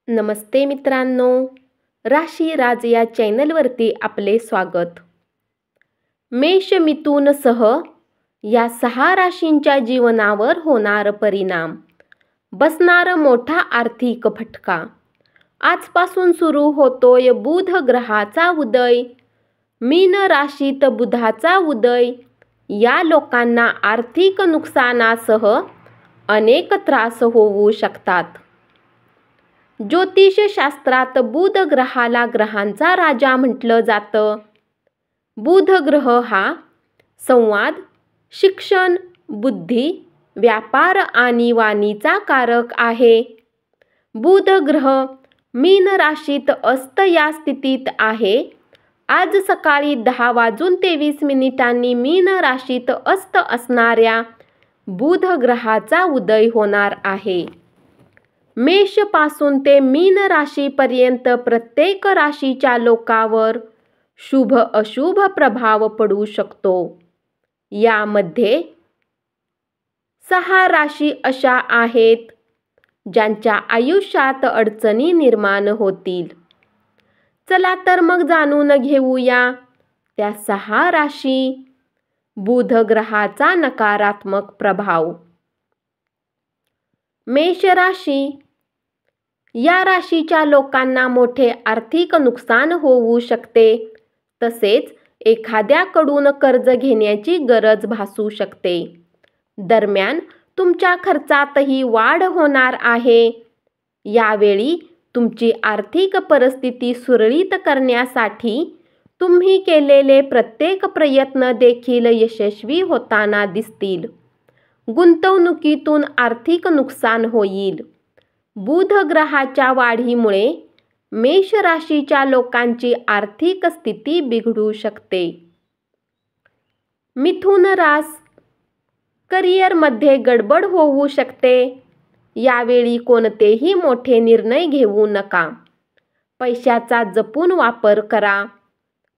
नमस्ते मित्रांनो, राशी राज या चॅनलवरती आपले स्वागत. मेष मिथुन सह या 6 राशींच्या जीवनावर होणार परिणाम, बसणार मोठा आर्थिक फटका. आजपासून सुरू होतोय बुध ग्रहाचा उदय. मीन राशीत बुधाचा उदय या लोकांना आर्थिक नुकसानासह अनेक त्रास होऊ शकतात. ज्योतिषशास्त्रात बुध ग्रहाला ग्रहांचा राजा म्हटलं जातं. बुध ग्रह हा संवाद, शिक्षण, बुद्धी, व्यापार आणि वाणीचा कारक आहे. बुध ग्रह मीन राशीत अस्त या स्थितीत आहे. आज सकाळी 10:23 मीन राशीत अस्त असणाऱ्या बुध ग्रहाचा उदय होणार आहे. मेष पासून ते मीन राशीपर्यंत प्रत्येक राशीच्या लोकांवर शुभ अशुभ प्रभाव पडू शकतो. यामध्ये 6 राशी अशा आहेत ज्यांच्या आयुष्यात अडचणी निर्माण होतील. चला तर मग जाणून घेऊया त्या 6 राशी, बुध ग्रहाचा नकारात्मक प्रभाव. मेष राशी. या राशीच्या लोकांना मोठे आर्थिक नुकसान होऊ शकते. तसेच एखाद्याकडून कर्ज घेण्याची गरज भासू शकते. दरम्यान तुमच्या खर्चातही वाढ होणार आहे. यावेळी तुमची आर्थिक परिस्थिती सुरळीत करण्यासाठी तुम्ही केलेले प्रत्येक प्रयत्न देखील यशस्वी होताना दिसतील. गुंतवणुकीतून आर्थिक नुकसान होईल. बुध ग्रहाच्या वाढीमुळे मेष राशीच्या लोकांची आर्थिक स्थिती बिघडू शकते. मिथुन रास. करिअरमध्ये गडबड होऊ शकते. यावेळी कोणतेही मोठे निर्णय घेऊ नका. पैशाचा जपून वापर करा.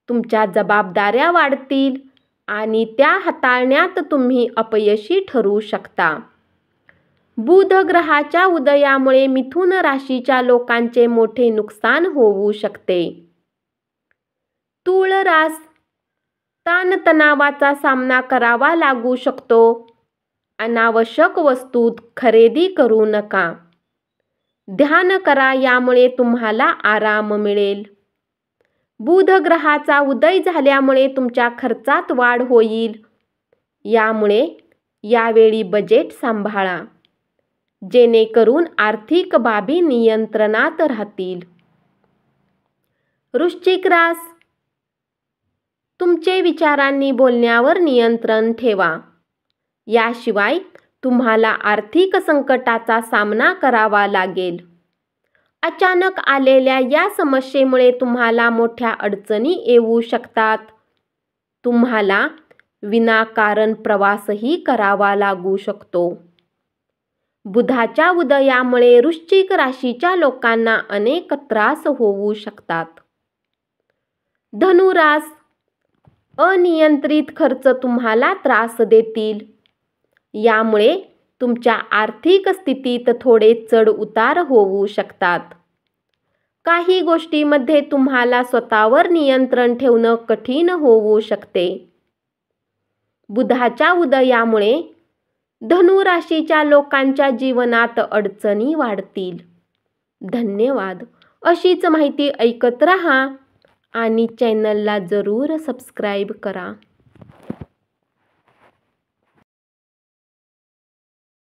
तुमच्या जबाबदाऱ्या वाढतील आणि त्या हाताळण्यात तुम्ही अपयशी ठरू शकता. बुध ग्रहाच्या उदयामुळे मिथुन राशीच्या लोकांचे मोठे नुकसान होऊ शकते. तुळ रास. ताणतणावाचा सामना करावा लागू शकतो. अनावश्यक वस्तू खरेदी करू नका. ध्यान करा, यामुळे तुम्हाला आराम मिळेल. बुध ग्रहाचा उदय झाल्यामुळे तुमच्या खर्चात वाढ होईल. यामुळे यावेळी बजेट सांभाळा, जेणेकरून आर्थिक बाबी नियंत्रणात राहतील. वृश्चिक रास. तुमचे विचारांनी बोलण्यावर नियंत्रण ठेवा. याशिवाय तुम्हाला आर्थिक संकटाचा सामना करावा लागेल. अचानक आलेल्या या समस्येमुळे तुम्हाला मोठ्या अडचणी येऊ शकतात. तुम्हाला विनाकारण प्रवासही करावा लागू शकतो. बुधाच्या उदयामुळे वृश्चिक राशीच्या लोकांना अनेक त्रास होऊ शकतात. धनु रास. अनियंत्रित खर्च तुम्हाला त्रास देतील. यामुळे तुमच्या आर्थिक स्थितीत थोडे चढ उतार होऊ शकतात. काही गोष्टींमध्ये तुम्हाला स्वतःवर नियंत्रण ठेवणं कठीण होऊ शकते. बुधाच्या उदयामुळे धनु राशीच्या लोकांच्या जीवनात अडचणी वाढतील. धन्यवाद. अशीच माहिती ऐकत रहा आणि चॅनलला जरूर सबस्क्राईब करा.